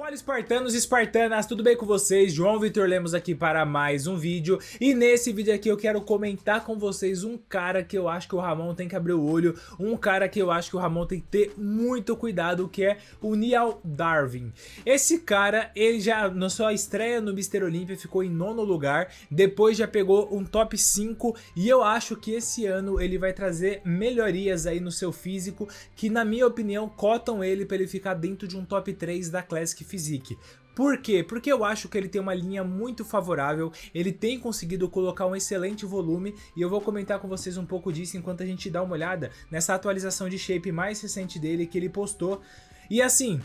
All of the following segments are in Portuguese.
Fala espartanos e espartanas, tudo bem com vocês? João Vitor Lemos aqui para mais um vídeo. E nesse vídeo aqui eu quero comentar com vocês um cara que eu acho que o Ramon tem que abrir o olho, um cara que eu acho que o Ramon tem que ter muito cuidado, que é o Niall Darvin. Esse cara, ele já na sua estreia no Mr. Olympia ficou em 9º lugar, depois já pegou um top 5 e eu acho que esse ano ele vai trazer melhorias aí no seu físico, que na minha opinião cotam ele para ele ficar dentro de um top 3 da Classic Physique. Por quê? Porque eu acho que ele tem uma linha muito favorável, ele tem conseguido colocar um excelente volume e eu vou comentar com vocês um pouco disso enquanto a gente dá uma olhada nessa atualização de shape mais recente dele que ele postou. E assim,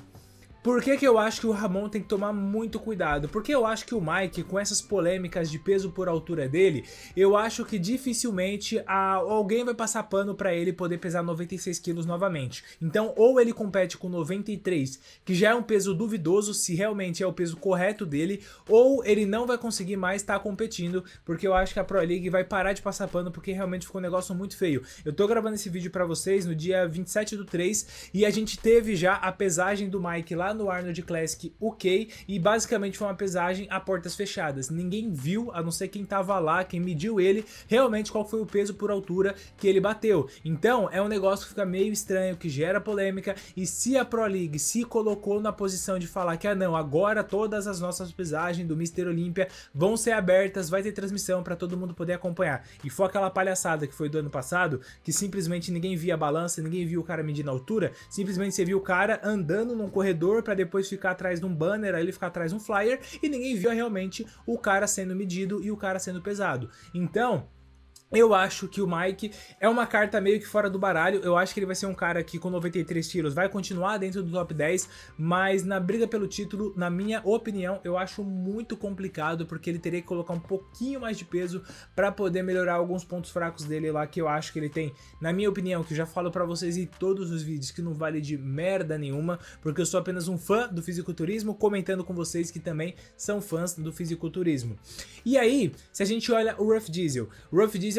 por que eu acho que o Ramon tem que tomar muito cuidado? Porque eu acho que o Mike, com essas polêmicas de peso por altura dele, eu acho que dificilmente alguém vai passar pano pra ele poder pesar 96 quilos novamente. Então, ou ele compete com 93, que já é um peso duvidoso se realmente é o peso correto dele, ou ele não vai conseguir mais estar competindo, porque eu acho que a Pro League vai parar de passar pano, porque realmente ficou um negócio muito feio. Eu tô gravando esse vídeo pra vocês no dia 27/3, e a gente teve já a pesagem do Mike lá no Arnold Classic UK, e basicamente foi uma pesagem a portas fechadas. Ninguém viu, a não ser quem tava lá, quem mediu ele, realmente qual foi o peso por altura que ele bateu. Então é um negócio que fica meio estranho, que gera polêmica, e se a Pro League se colocou na posição de falar que não, agora todas as nossas pesagens do Mr. Olympia vão ser abertas, vai ter transmissão para todo mundo poder acompanhar, e foi aquela palhaçada que foi do ano passado, que simplesmente ninguém via a balança, ninguém viu o cara medindo a altura, simplesmente você viu o cara andando num corredor para depois ficar atrás de um banner, aí ele ficar atrás de um flyer, e ninguém viu realmente o cara sendo medido e o cara sendo pesado. Então eu acho que o Mike é uma carta meio que fora do baralho. Eu acho que ele vai ser um cara que com 93 quilos vai continuar dentro do top 10, mas na briga pelo título, na minha opinião, eu acho muito complicado, porque ele teria que colocar um pouquinho mais de peso para poder melhorar alguns pontos fracos dele lá, que eu acho que ele tem, na minha opinião, que eu já falo para vocês em todos os vídeos, que não vale de merda nenhuma, porque eu sou apenas um fã do fisiculturismo, comentando com vocês que também são fãs do fisiculturismo. E aí, se a gente olha o Rough Diesel,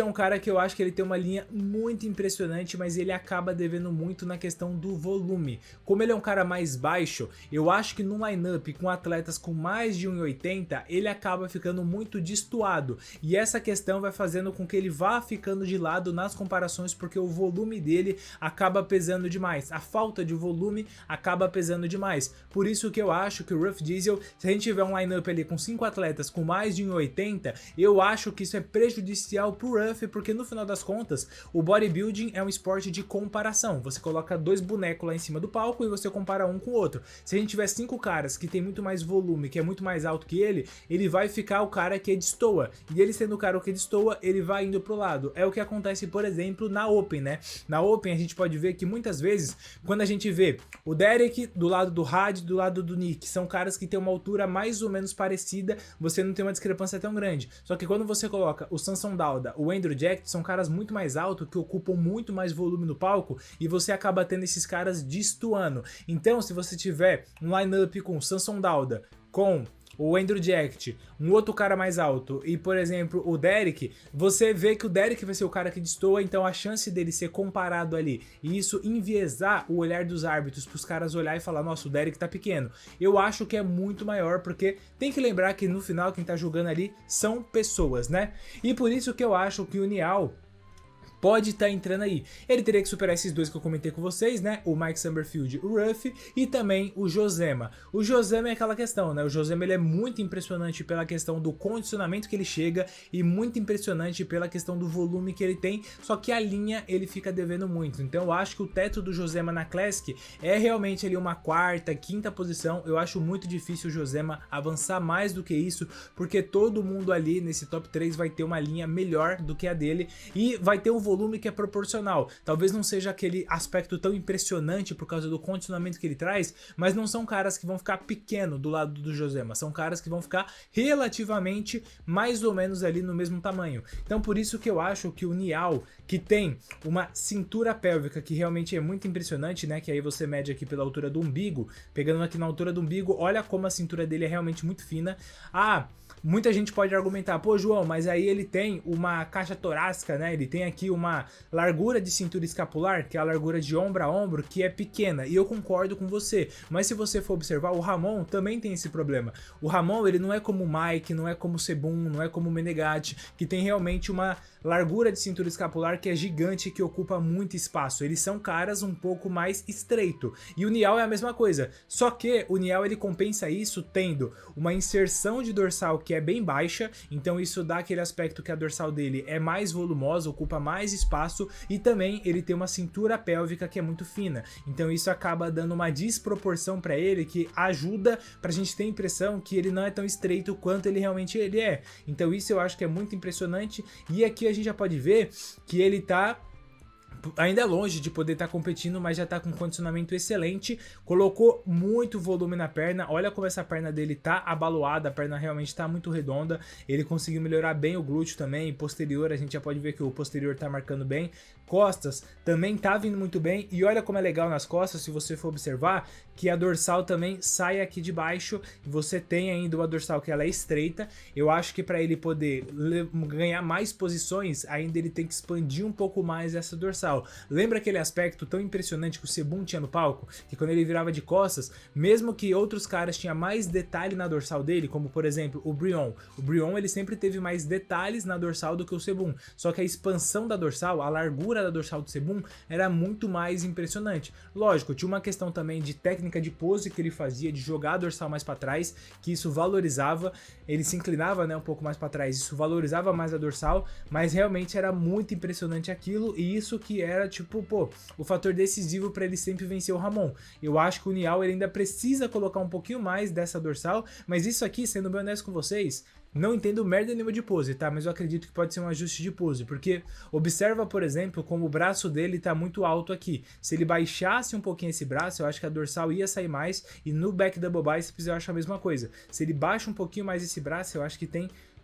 é um cara que eu acho que ele tem uma linha muito impressionante, mas ele acaba devendo muito na questão do volume. Como ele é um cara mais baixo, eu acho que num line-up com atletas com mais de 1,80, ele acaba ficando muito destoado. E essa questão vai fazendo com que ele vá ficando de lado nas comparações, porque o volume dele acaba pesando demais. A falta de volume acaba pesando demais. Por isso que eu acho que o Rough Diesel, se a gente tiver um line-up ali com 5 atletas com mais de 1,80, eu acho que isso é prejudicial pro Rough, porque no final das contas o bodybuilding é um esporte de comparação. Você coloca dois bonecos lá em cima do palco e você compara um com o outro. Se a gente tiver 5 caras que tem muito mais volume, que é muito mais alto que ele vai ficar o cara que destoa, e ele sendo o cara que destoa, ele vai indo pro lado. É o que acontece, por exemplo, na Open, né? Na Open a gente pode ver que muitas vezes, quando a gente vê o Derek do lado do Had, do lado do Nick, são caras que tem uma altura mais ou menos parecida, você não tem uma discrepância tão grande. Só que quando você coloca o Samson Dauda, o Andrew Jack, são caras muito mais altos, que ocupam muito mais volume no palco, e você acaba tendo esses caras destoando. Então, se você tiver um line-up com o Samson Dauda, com o Andrew Jack, um outro cara mais alto e, por exemplo, o Derek, você vê que o Derek vai ser o cara que destoa, então a chance dele ser comparado ali e isso enviesar o olhar dos árbitros para os caras olhar e falar, nossa, o Derek tá pequeno, eu acho que é muito maior, porque tem que lembrar que no final quem tá julgando ali são pessoas, né? E por isso que eu acho que o Niall pode estar entrando aí. Ele teria que superar esses dois que eu comentei com vocês, né? O Mike Summerfield, o Ruff, e também o Josema. O Josema é aquela questão, né? O Josema, ele é muito impressionante pela questão do condicionamento que ele chega e muito impressionante pela questão do volume que ele tem, só que a linha ele fica devendo muito. Então eu acho que o teto do Josema na Classic é realmente ali uma 4ª, 5ª posição. Eu acho muito difícil o Josema avançar mais do que isso, porque todo mundo ali nesse top 3 vai ter uma linha melhor do que a dele e vai ter um volume que é proporcional. Talvez não seja aquele aspecto tão impressionante por causa do condicionamento que ele traz, mas não são caras que vão ficar pequeno do lado do Josema, são caras que vão ficar relativamente mais ou menos ali no mesmo tamanho. Então por isso que eu acho que o Niall, que tem uma cintura pélvica que realmente é muito impressionante, né, que aí você mede aqui pela altura do umbigo, pegando aqui na altura do umbigo, olha como a cintura dele é realmente muito fina. Muita gente pode argumentar, pô João, mas aí ele tem uma caixa torácica, né? Ele tem aqui uma largura de cintura escapular, que é a largura de ombro a ombro, que é pequena, e eu concordo com você, mas se você for observar, o Ramon também tem esse problema. O Ramon, ele não é como o Mike, não é como o Sebum, não é como o Menegatti, que tem realmente uma largura de cintura escapular que é gigante e que ocupa muito espaço. Eles são caras um pouco mais estreito. E o Niall é a mesma coisa, só que o Niall ele compensa isso tendo uma inserção de dorsal que é bem baixa, então isso dá aquele aspecto que a dorsal dele é mais volumosa, ocupa mais espaço, e também ele tem uma cintura pélvica que é muito fina. Então isso acaba dando uma desproporção para ele que ajuda pra gente ter a impressão que ele não é tão estreito quanto ele realmente é. Então isso eu acho que é muito impressionante, e aqui a gente já pode ver que ele tá ainda longe de poder estar competindo, mas já tá com condicionamento excelente, colocou muito volume na perna, olha como essa perna dele tá abaloada, a perna realmente tá muito redonda, ele conseguiu melhorar bem o glúteo também, posterior a gente já pode ver que o posterior tá marcando bem, costas também tá vindo muito bem, e olha como é legal nas costas, se você for observar, que a dorsal também sai aqui de baixo, e você tem ainda uma dorsal que ela é estreita. Eu acho que para ele poder ganhar mais posições, ainda ele tem que expandir um pouco mais essa dorsal. Lembra aquele aspecto tão impressionante que o Sebum tinha no palco? Que quando ele virava de costas, mesmo que outros caras tinham mais detalhe na dorsal dele, como por exemplo o Brion ele sempre teve mais detalhes na dorsal do que o Sebum, só que a expansão da dorsal, a largura da dorsal do Sebum era muito mais impressionante. Lógico, tinha uma questão também de técnica de pose que ele fazia, de jogar a dorsal mais para trás, que isso valorizava, ele se inclinava, né, um pouco mais para trás, isso valorizava mais a dorsal, mas realmente era muito impressionante aquilo, e isso que era tipo, pô, o fator decisivo para ele sempre vencer o Ramon. Eu acho que o Niall ele ainda precisa colocar um pouquinho mais dessa dorsal, mas isso aqui, sendo bem honesto com vocês, não entendo merda nenhuma de pose, tá? Mas eu acredito que pode ser um ajuste de pose, porque observa, por exemplo, como o braço dele tá muito alto aqui. Se ele baixasse um pouquinho esse braço, eu acho que a dorsal ia sair mais, e no back double biceps eu acho a mesma coisa. Se ele baixa um pouquinho mais esse braço, eu acho que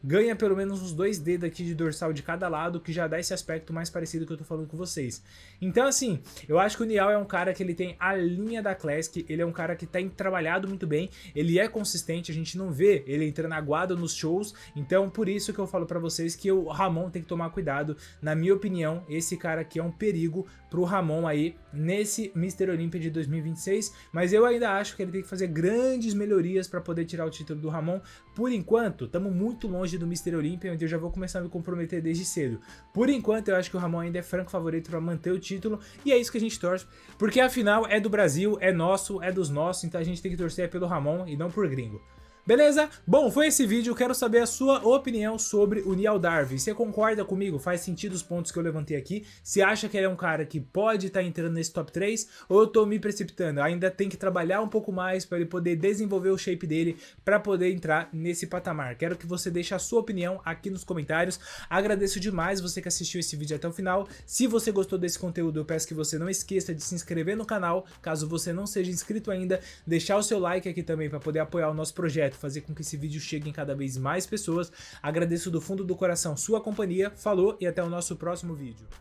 ganha pelo menos uns 2 dedos aqui de dorsal de cada lado, que já dá esse aspecto mais parecido que eu tô falando com vocês. Então assim, eu acho que o Niall é um cara que ele tem a linha da Classic, ele é um cara que tem trabalhado muito bem, ele é consistente, a gente não vê ele entrando aguado nos shows, então por isso que eu falo pra vocês que o Ramon tem que tomar cuidado. Na minha opinião, esse cara aqui é um perigo pro Ramon aí nesse Mr. Olympia de 2026, mas eu ainda acho que ele tem que fazer grandes melhorias pra poder tirar o título do Ramon. Por enquanto, estamos muito longe do Mr. Olympia, onde eu já vou começar a me comprometer desde cedo. Por enquanto, eu acho que o Ramon ainda é franco favorito para manter o título, e é isso que a gente torce, porque afinal é do Brasil, é nosso, é dos nossos, então a gente tem que torcer pelo Ramon e não por gringo. Beleza? Bom, foi esse vídeo, eu quero saber a sua opinião sobre o Niall Darby. Você concorda comigo? Faz sentido os pontos que eu levantei aqui? Você acha que ele é um cara que pode estar entrando nesse top 3? Ou eu tô me precipitando? Ainda tem que trabalhar um pouco mais para ele poder desenvolver o shape dele para poder entrar nesse patamar. Quero que você deixe a sua opinião aqui nos comentários. Agradeço demais você que assistiu esse vídeo até o final. Se você gostou desse conteúdo, eu peço que você não esqueça de se inscrever no canal, caso você não seja inscrito ainda, deixar o seu like aqui também para poder apoiar o nosso projeto, fazer com que esse vídeo chegue em cada vez mais pessoas. Agradeço do fundo do coração sua companhia, falou e até o nosso próximo vídeo.